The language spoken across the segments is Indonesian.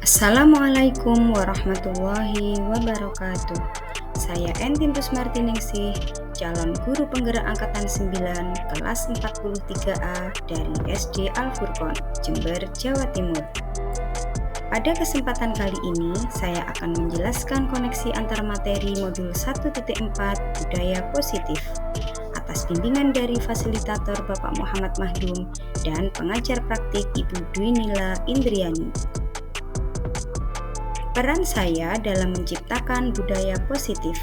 Assalamualaikum warahmatullahi wabarakatuh. Saya Entintus Martiningsih, calon guru penggerak angkatan 9 kelas 43A dari SD Al-Furqon, Jember, Jawa Timur. Pada kesempatan kali ini, saya akan menjelaskan koneksi antar materi modul 1.4 Budaya Positif atas bimbingan dari fasilitator Bapak Muhammad Mahdum dan pengajar praktik Ibu Dwi Nila Indriani. Peran saya dalam menciptakan budaya positif.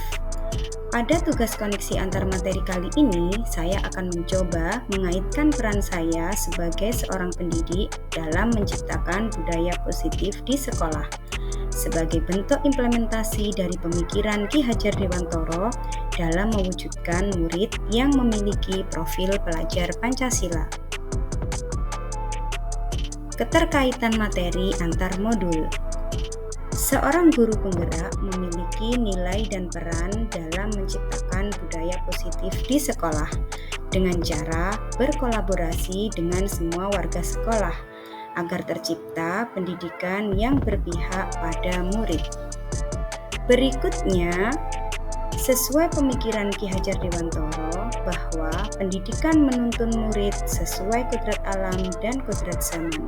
Pada tugas koneksi antar materi kali ini, saya akan mencoba mengaitkan peran saya sebagai seorang pendidik dalam menciptakan budaya positif di sekolah sebagai bentuk implementasi dari pemikiran Ki Hajar Dewantoro dalam mewujudkan murid yang memiliki profil pelajar Pancasila. Keterkaitan materi antar modul. Seorang guru penggerak memiliki nilai dan peran dalam menciptakan budaya positif di sekolah dengan cara berkolaborasi dengan semua warga sekolah agar tercipta pendidikan yang berpihak pada murid. Berikutnya, sesuai pemikiran Ki Hajar Dewantoro bahwa pendidikan menuntun murid sesuai kodrat alam dan kodrat zaman,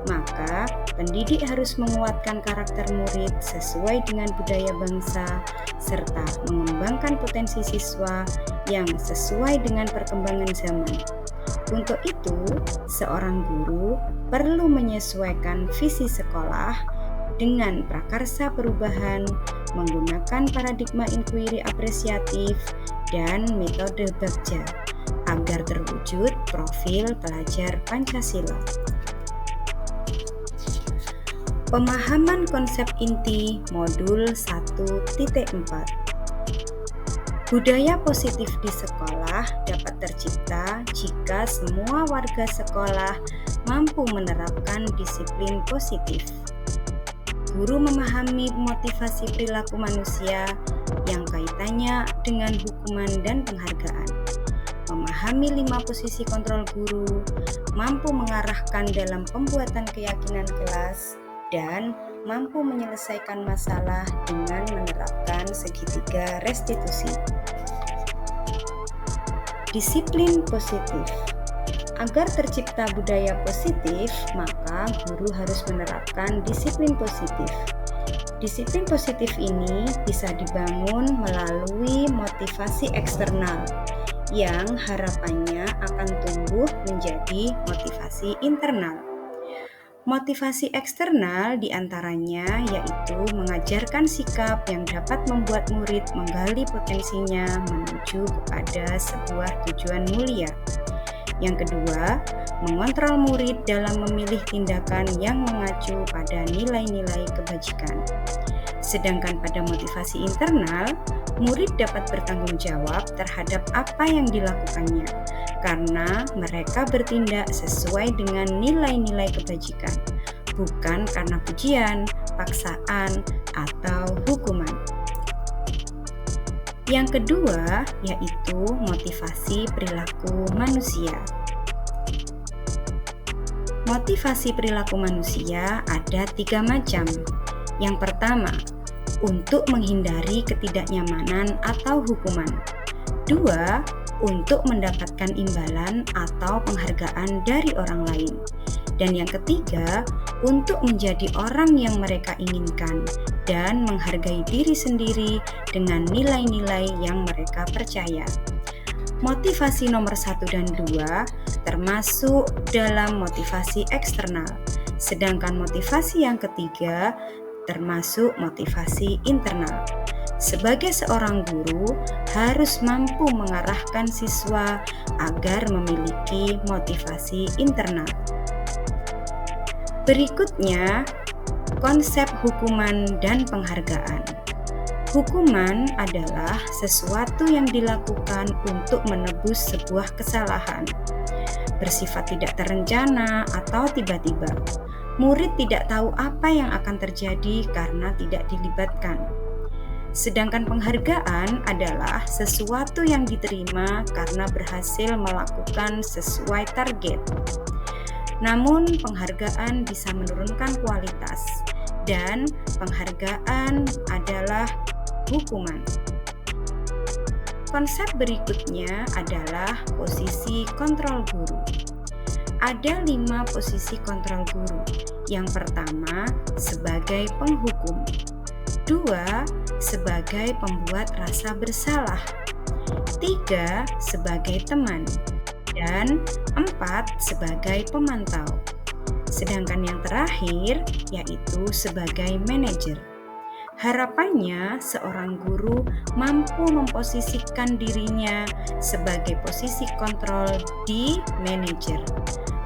maka pendidik harus menguatkan karakter murid sesuai dengan budaya bangsa serta mengembangkan potensi siswa yang sesuai dengan perkembangan zaman. Untuk itu, seorang guru perlu menyesuaikan visi sekolah dengan prakarsa perubahan, menggunakan paradigma inquiry apresiatif dan metode Bagja agar terwujud profil pelajar Pancasila. Pemahaman konsep inti modul 1.4. Budaya positif di sekolah dapat tercipta jika semua warga sekolah mampu menerapkan disiplin positif. Guru memahami motivasi perilaku manusia yang kaitannya dengan hukuman dan penghargaan. Memahami 5 posisi kontrol guru, mampu mengarahkan dalam pembuatan keyakinan kelas, dan mampu menyelesaikan masalah dengan menerapkan segitiga restitusi. Disiplin positif. Agar tercipta budaya positif, maka guru harus menerapkan disiplin positif. Disiplin positif ini bisa dibangun melalui motivasi eksternal yang harapannya akan tumbuh menjadi motivasi internal. Motivasi eksternal diantaranya yaitu mengajarkan sikap yang dapat membuat murid menggali potensinya menuju kepada sebuah tujuan mulia. Yang kedua, mengontrol murid dalam memilih tindakan yang mengacu pada nilai-nilai kebajikan. Sedangkan pada motivasi internal, murid dapat bertanggung jawab terhadap apa yang dilakukannya, karena mereka bertindak sesuai dengan nilai-nilai kebajikan, bukan karena pujian, paksaan, atau hukuman. Yang kedua, yaitu motivasi perilaku manusia. Motivasi perilaku manusia ada 3 macam. Yang pertama, untuk menghindari ketidaknyamanan atau hukuman. 2, untuk mendapatkan imbalan atau penghargaan dari orang lain. Dan yang ketiga, untuk menjadi orang yang mereka inginkan dan menghargai diri sendiri dengan nilai-nilai yang mereka percaya. Motivasi nomor 1 dan 2 termasuk dalam motivasi eksternal, sedangkan motivasi yang ketiga termasuk motivasi internal. Sebagai seorang guru, harus mampu mengarahkan siswa agar memiliki motivasi internal. Berikutnya, konsep hukuman dan penghargaan. Hukuman adalah sesuatu yang dilakukan untuk menebus sebuah kesalahan, bersifat tidak terencana atau tiba-tiba. Murid tidak tahu apa yang akan terjadi karena tidak dilibatkan. Sedangkan penghargaan adalah sesuatu yang diterima karena berhasil melakukan sesuai target. Namun, penghargaan bisa menurunkan kualitas dan penghargaan adalah hukuman. Konsep berikutnya adalah posisi kontrol guru. Ada 5 posisi kontrol guru. Yang pertama, sebagai penghukum. 2, sebagai pembuat rasa bersalah. 3, sebagai teman. Dan 4, sebagai pemantau. Sedangkan yang terakhir yaitu sebagai manajer. Harapannya seorang guru mampu memposisikan dirinya sebagai posisi kontrol di manajer.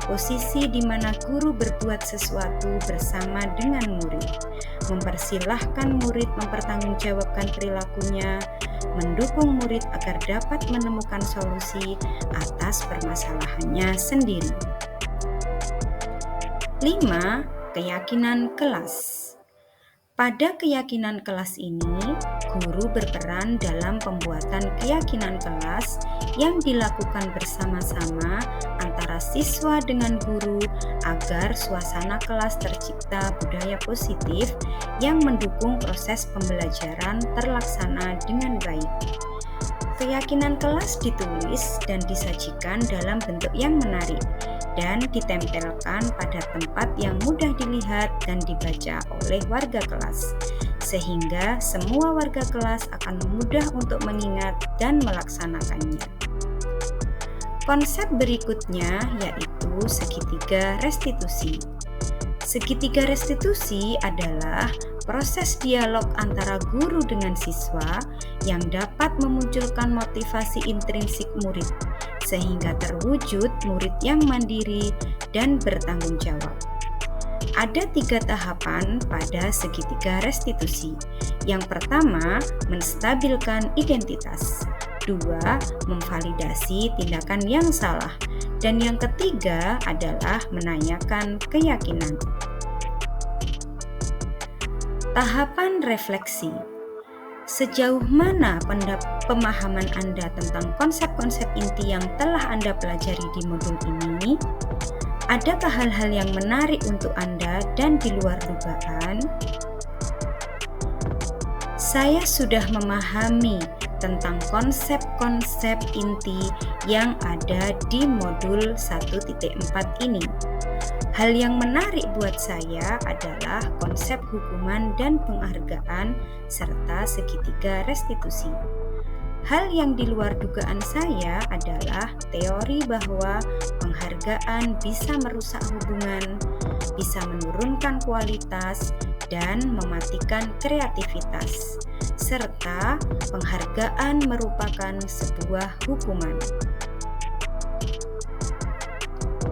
Posisi di mana guru berbuat sesuatu bersama dengan murid, mempersilahkan murid mempertanggungjawabkan perilakunya, mendukung murid agar dapat menemukan solusi atas permasalahannya sendiri. 5. Keyakinan kelas. Pada keyakinan kelas ini, guru berperan dalam pembuatan keyakinan kelas yang dilakukan bersama-sama antara siswa dengan guru agar suasana kelas tercipta budaya positif yang mendukung proses pembelajaran terlaksana dengan baik. Keyakinan kelas ditulis dan disajikan dalam bentuk yang menarik dan ditempelkan pada tempat yang mudah dilihat dan dibaca oleh warga kelas, sehingga semua warga kelas akan mudah untuk mengingat dan melaksanakannya. Konsep berikutnya yaitu segitiga restitusi. Segitiga restitusi adalah proses dialog antara guru dengan siswa yang dapat memunculkan motivasi intrinsik murid, sehingga terwujud murid yang mandiri dan bertanggung jawab. Ada 3 tahapan pada segitiga restitusi. Yang pertama, menstabilkan identitas. 2, memvalidasi tindakan yang salah. Dan yang ketiga adalah menanyakan keyakinan. Tahapan refleksi. Sejauh mana pemahaman Anda tentang konsep-konsep inti yang telah Anda pelajari di modul ini? Adakah hal-hal yang menarik untuk Anda dan di luar dugaan? Saya sudah memahami tentang konsep-konsep inti yang ada di modul 1.4 ini. Hal yang menarik buat saya adalah konsep hukuman dan penghargaan serta segitiga restitusi. Hal yang di luar dugaan saya adalah teori bahwa penghargaan bisa merusak hubungan, bisa menurunkan kualitas, dan mematikan kreativitas, serta penghargaan merupakan sebuah hukuman.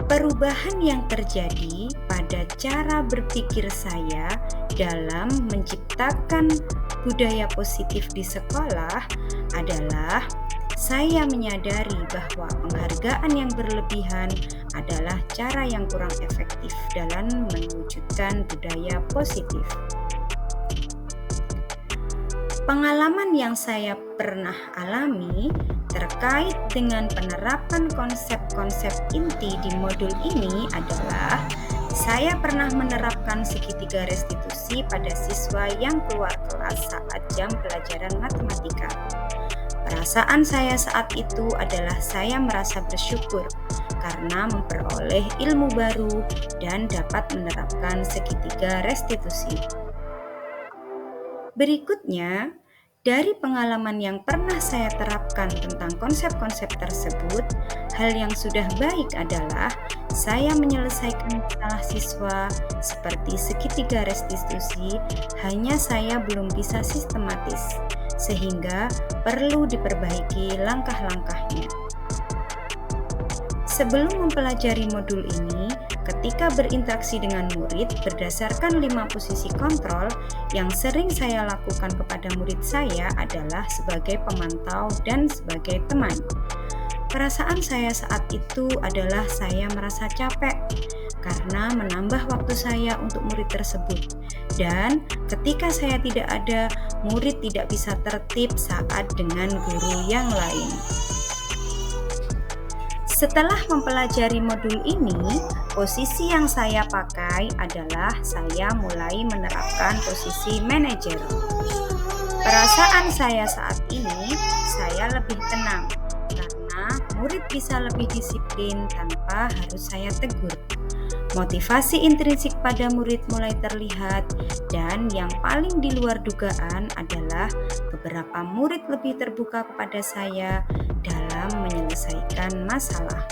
Perubahan yang terjadi pada cara berpikir saya dalam menciptakan budaya positif di sekolah adalah saya menyadari bahwa penghargaan yang berlebihan adalah cara yang kurang efektif dalam mewujudkan budaya positif. Pengalaman yang saya pernah alami terkait dengan penerapan konsep-konsep inti di modul ini adalah saya pernah menerapkan segitiga restitusi pada siswa yang keluar kelas saat jam pelajaran matematika. Perasaan saya saat itu adalah saya merasa bersyukur karena memperoleh ilmu baru dan dapat menerapkan segitiga restitusi. Berikutnya, dari pengalaman yang pernah saya terapkan tentang konsep-konsep tersebut, hal yang sudah baik adalah saya menyelesaikan masalah siswa seperti segitiga restitusi, hanya saya belum bisa sistematis, sehingga perlu diperbaiki langkah-langkahnya. Sebelum mempelajari modul ini, ketika berinteraksi dengan murid berdasarkan 5 posisi kontrol yang sering saya lakukan kepada murid saya adalah sebagai pemantau dan sebagai teman. Perasaan saya saat itu adalah saya merasa capek karena menambah waktu saya untuk murid tersebut. Dan ketika saya tidak ada, murid tidak bisa tertib saat dengan guru yang lain. Setelah mempelajari modul ini, posisi yang saya pakai adalah saya mulai menerapkan posisi manajer. Perasaan saya saat ini, saya lebih tenang karena murid bisa lebih disiplin tanpa harus saya tegur. Motivasi intrinsik pada murid mulai terlihat, dan yang paling di luar dugaan adalah beberapa murid lebih terbuka kepada saya dalam menyelesaikan masalah.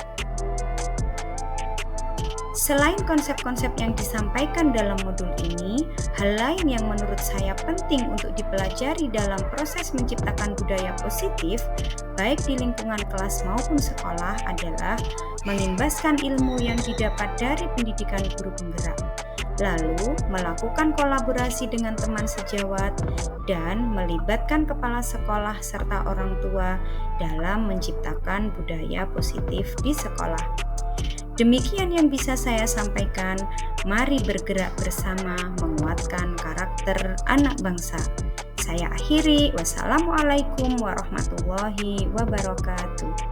Selain konsep-konsep yang disampaikan dalam modul ini, hal lain yang menurut saya penting untuk dipelajari dalam proses menciptakan budaya positif, baik di lingkungan kelas maupun sekolah, adalah mengimbaskan ilmu yang didapat dari pendidikan guru penggerak, lalu melakukan kolaborasi dengan teman sejawat, dan melibatkan kepala sekolah serta orang tua dalam menciptakan budaya positif di sekolah. Demikian yang bisa saya sampaikan. Mari bergerak bersama menguatkan karakter anak bangsa. Saya akhiri. Wassalamualaikum warahmatullahi wabarakatuh.